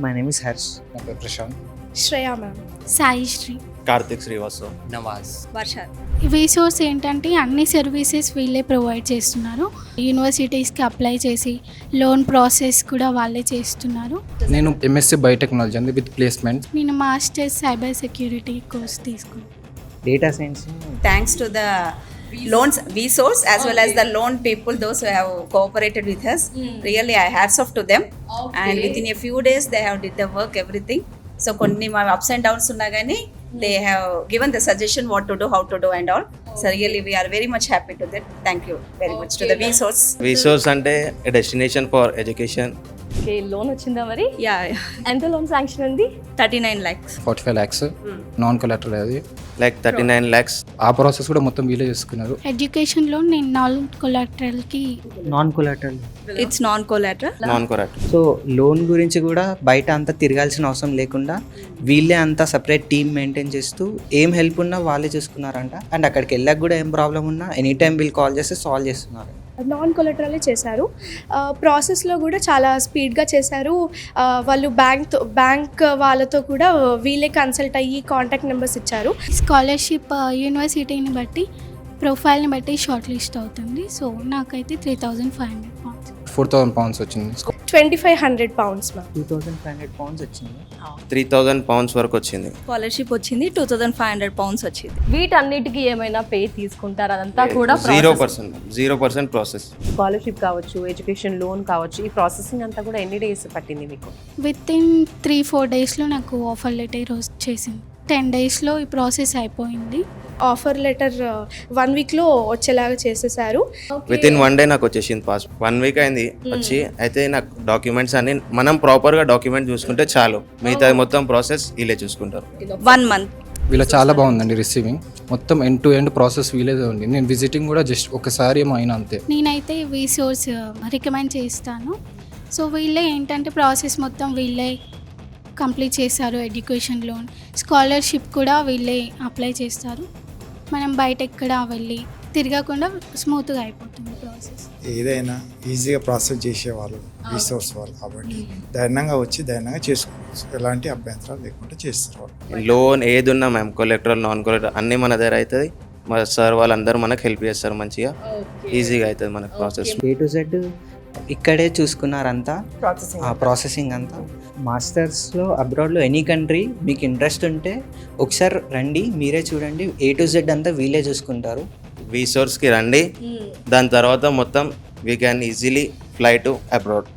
My name is Harsh. నా పేరు Prashanth. Shreya ma'am. Sai Shri. Karthik Srivastav. Nawaz. వర్ష. Resource ఏంటంటే అన్ని సర్వీసెస్ వీళ్ళే ప్రొవైడ్ చేస్తున్నారు. యూనివర్సిటీస్కి అప్లై చేసి లోన్ ప్రాసెస్ కూడా వాళ్ళే చేస్తున్నారు. నేను ఎంఎస్సీ బయోటెక్నాలజీ అండి విత్ ప్లేస్మెంట్. నేను మాస్టర్స్ సైబర్ సెక్యూరిటీ కోర్స్ తీసుకున్నాను. Data science. Thanks to the loans resource as well as the loan people, those who have cooperated with us. Really, I hats off to them. And within a few days, they have did the work, everything. So, కొన్ని మా ups and downs ఉన్నా కానీ they have given the suggestion what to do, how to do and all. So, really, we are very much happy to that. Thank you very much to the resource. Resource అంటే destination for education. Okay, loan వచ్చిందా మరి? Yeah, ఎంత loan sanction ఉంది? 39 lakhs. 45 lakhs non collateral అది. Like 39 lakhs. ఆ process కూడా మొత్తం వీళ్ళే చేసుకున్నారు. ఎడ్యుకేషన్లో నేను నాలుగు కొలాటరల్కి Non-collateral. It's non-collateral. నాన్ కొరాట్. సో లోన్ గురించి కూడా బయట అంతా తిరగాల్సిన అవసరం లేకుండా వీళ్ళే అంతా సపరేట్ టీమ్ మెయింటైన్ చేస్తూ ఏం హెల్ప్ ఉన్నా వాళ్ళే చూసుకున్నారంట. అండ్ అక్కడికి వెళ్ళాక కూడా ఏం ప్రాబ్లం ఉన్నా ఎనీ టైం వీళ్ళు కాల్ చేస్తే సాల్వ్ చేస్తున్నారు. నాన్ కొలటరలే చేశారు. ప్రాసెస్లో కూడా చాలా స్పీడ్గా చేశారు. వాళ్ళు బ్యాంక్ వాళ్ళతో కూడా వీళ్ళే కన్సల్ట్ అయ్యి కాంటాక్ట్ నెంబర్స్ ఇచ్చారు. స్కాలర్షిప్ యూనివర్సిటీని బట్టి ప్రొఫైల్ని బట్టి షార్ట్ లిస్ట్ అవుతుంది. సో నాకైతే 3,500 pounds. 4,000 pounds వచ్చింది. 2,500 pounds మ్యామ్. 2,500 pounds వచ్చింది. 3,000 pounds వరకు వచ్చింది. Scholarship వచ్చింది 2,500 pounds వచ్చింది. వీటన్నిటికీ ఏమైనా పే తీసుకుంటారు? అదంతా కూడా 0% ప్రాసెస్. స్కాలర్షిప్ కావచ్చు, ఎడ్యుకేషన్ లోన్ కావచ్చు, ఈ ప్రాసెసింగ్ అంతా కూడా ఎన్ని డేస్ పట్టింది మీకు? విత్ ఇన్ 3-4 డేస్లో నాకు ఆఫర్ లెటర్ వచ్చేసింది. 10 డేస్లో ఈ ప్రాసెస్ అయిపోయింది. ఆఫర్ లెటర్ 1 వీక్లో వచ్చేలాగా చేసేసారు. విత్ ఇన్ 1 day నాకు వచ్చేసింది పాస్. 1 week అయింది వచ్చి. అయితే నాకు డాక్యుమెంట్స్ అన్ని మనం ప్రాపర్గా డాక్యుమెంట్ చూసుకుంటే చాలు, మిగతా మొత్తం ప్రాసెస్ వీళ్ళే చూసుకుంటారు. 1 month. వీళ్ళ చాలా బాగుందండి రిసీవింగ్. మొత్తం ఎండ్ టు ఎండ్ ప్రాసెస్ వీళ్ళే ఉంది. నేను విజిటింగ్ కూడా జస్ట్ ఒకసారి ఏమో అయినా అంతే. నేనైతే రీసోర్స్ రికమెండ్ చేస్తాను. సో వీళ్ళే ఏంటంటే ప్రాసెస్ మొత్తం వీళ్ళే కంప్లీట్ చేస్తారు. ఎడ్యుకేషన్ లోన్, స్కాలర్షిప్ కూడా వీళ్ళే అప్లై చేస్తారు. మనం బయట ఎక్కడ వెళ్ళి తిరగకుండా స్మూత్గా అయిపోతుంది ప్రాసెస్. ఏదైనా ఈజీగా ప్రాసెస్ చేసేవాళ్ళు రీసోర్స్ వాళ్ళు కాబట్టి ధైర్యంగా వచ్చి ధైర్యంగా చేసుకోవచ్చు. ఎలాంటి అభ్యంతరాలు లేకుండా చేస్తారు వాళ్ళు. లోన్ ఏది ఉన్నా మ్యామ్, కొలెక్టరల్ నాన్ కొలెక్టరల్ అన్నీ మన దగ్గర అవుతుంది. మన సార్ వాళ్ళందరూ మనకు హెల్ప్ చేస్తారు. మంచిగా ఈజీగా అవుతుంది మనకు ప్రాసెస్. A to Z ఇక్కడే చూసుకున్నారంతా. ప్రాసెసింగ్ అంతా. మాస్టర్స్లో అబ్రాడ్లో ఎనీ కంట్రీ మీకు ఇంట్రెస్ట్ ఉంటే ఒకసారి రండి, మీరే చూడండి. A to Z అంతా వీళ్ళే చూసుకుంటారు. రీసోర్స్కి రండి, దాని తర్వాత మొత్తం we can easily fly to abroad.